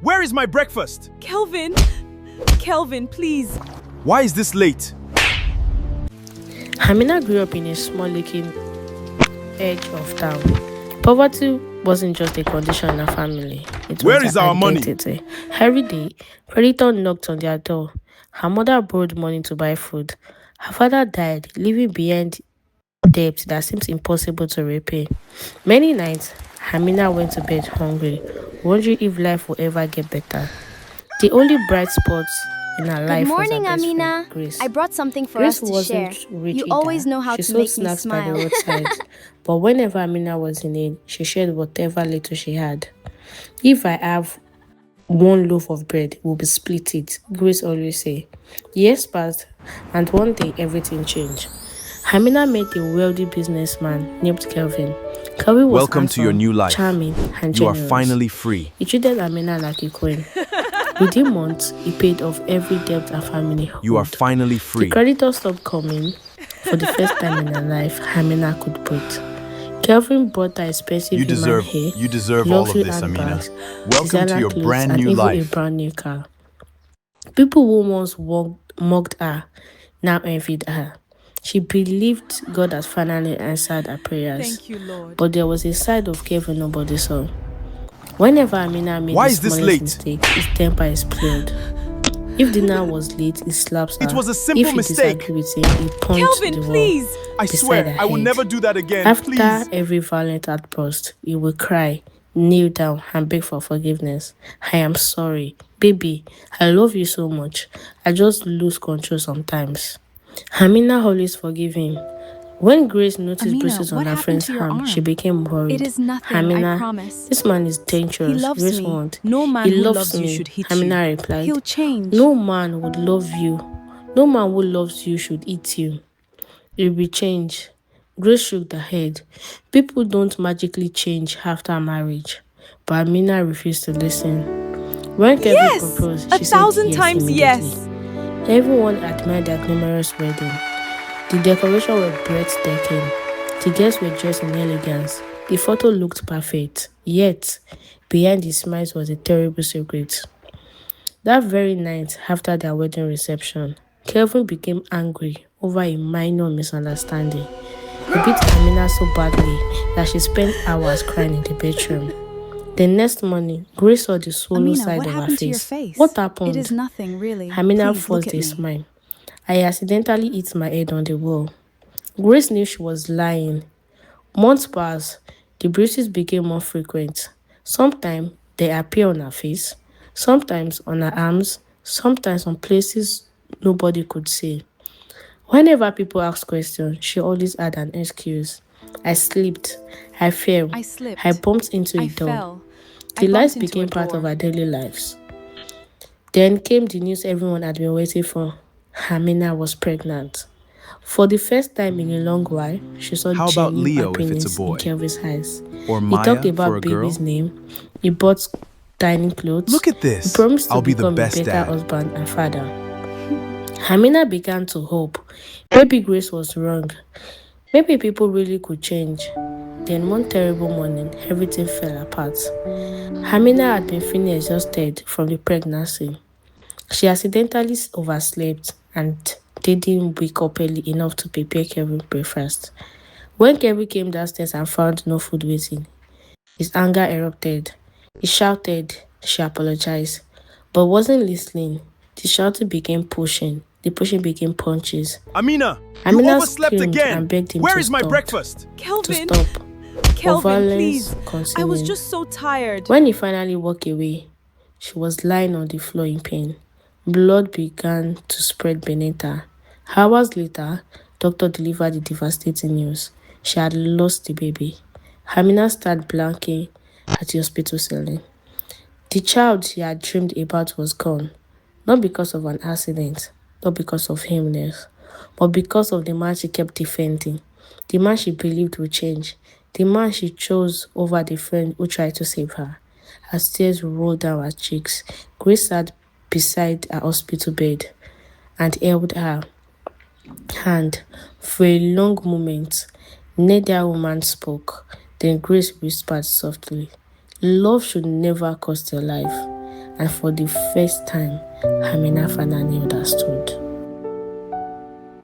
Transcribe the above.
Where is my breakfast? Kelvin! Kelvin, please. Why is this late? Hamina grew up in a small looking edge of town. Poverty wasn't just a condition in her family, it Where was is her our money? identity. Every day, creditor knocked on their door. Her mother borrowed money to buy food. Her father died, leaving behind debt that seems impossible to repay. Many nights, Hamina went to bed hungry, wondering if life would ever get better. The only bright spot in her Good life was her morning, best friend, Amina. Grace. I brought something for Grace us to share. wasn't rich You either. always know how She to sold make me snacks by the smile. roadside. But whenever Amina was in need, she shared whatever little she had. If I have one loaf of bread, we'll be split it, Grace always say. Years passed, and one day everything changed. Amina met a wealthy businessman named Kelvin. Kelvin was Welcome to your handsome, new life. charming, and You are generous. finally free. He treated Amina like a queen. Within months, he paid off every debt her family owed. You are finally The free. creditors stopped coming. For the first time in her life, Amina could breathe. Kelvin bought her expensive You human hair, deserve all of luxury this, Amina. handbags, Welcome to designer your clothes, brand and new even a life. brand new car. People who once mocked her now envied her. She believed God had finally answered her prayers. Thank you, Lord. But there was a side of Kelvin nobody saw. Whenever Amina made Why the is this smallest late? mistake, his temper exploded. If dinner was late, he slaps her. It was a simple if he mistake. disagreed with him, he punched Kelvin, the wall. please. I beside swear, her I will head. never do that again. After Please. every violent outburst, he would cry, kneel down, and beg for forgiveness. I am sorry. Baby, I love you so much. I just lose control sometimes. Amina always forgive him. When Grace noticed Amina, bruises on what her happened friend's to your arm, she arm? became worried. It is nothing, Amina, I promise. this man is dangerous. He loves Grace me. won't. No man He who loves loves you me. should hit Amina you. replied. He'll change. No man would love you. No man who loves you should eat you. It will change. Grace shook her head. People don't magically change after marriage. But Amina refused to listen. When Kevin Yes! proposed, she 1,000 said yes times immediately. yes. Everyone admired their glamorous wedding. The decorations were breathtaking. The guests were dressed in elegance. The photo looked perfect. Yet, behind the smiles was a terrible secret. That very night after their wedding reception, Kelvin became angry over a minor misunderstanding. He beat Amina so badly that she spent hours crying in the bedroom. The next morning, Grace saw the swollen Amina, side what of her happened to your face. face? What happened? It is nothing, really. Amina Please, look forced at a me. smile. I accidentally hit my head on the wall. Grace knew she was lying. Months passed. The bruises became more frequent. Sometimes they appear on her face, sometimes on her arms, sometimes on places nobody could see. Whenever people asked questions, she always had an excuse. I slipped. I fell. I slipped. I bumped into a I door. fell. I The lights bumped into became a part of door. our daily lives. Then came the news everyone had been waiting for. Amina was pregnant. For the first time in a long while, she saw How about genuine Leo if it's a happiness in boy? Kelvin's eyes. Or He Maya talked for about a girl? baby's name. He bought dining clothes. Look at He this. promised to I'll be the become best a better dad. husband and father. Amina began to hope. Maybe Grace was wrong. Maybe people really could change. Then one terrible morning, everything fell apart. Amina had been feeling exhausted from the pregnancy. She accidentally overslept and didn't wake up early enough to prepare Kevin breakfast. When Kevin came downstairs and found no food waiting, his anger erupted. He shouted, she apologized, but wasn't listening. The shouting became pushing. The pushing became punches. Amina, you Amina overslept screamed again. and begged him Where to is my stop. breakfast? To Kelvin. stop. But Kelvin, violence please. I was continued. just so tired. When he finally walked away, she was lying on the floor in pain. Blood began to spread beneath her. Hours later, doctor delivered the devastating news. She had lost the baby. Amina started blanking at the hospital ceiling. The child she had dreamed about was gone, not because of an accident, not because of illness, but because of the man she kept defending, the man she believed would change, the man she chose over the friend who tried to save her. As tears rolled down her cheeks, Grace sat beside her hospital bed and held her hand. For a long moment, neither woman spoke. Then Grace whispered softly, "Love should never cost your life." and for the first time, Amina finally understood.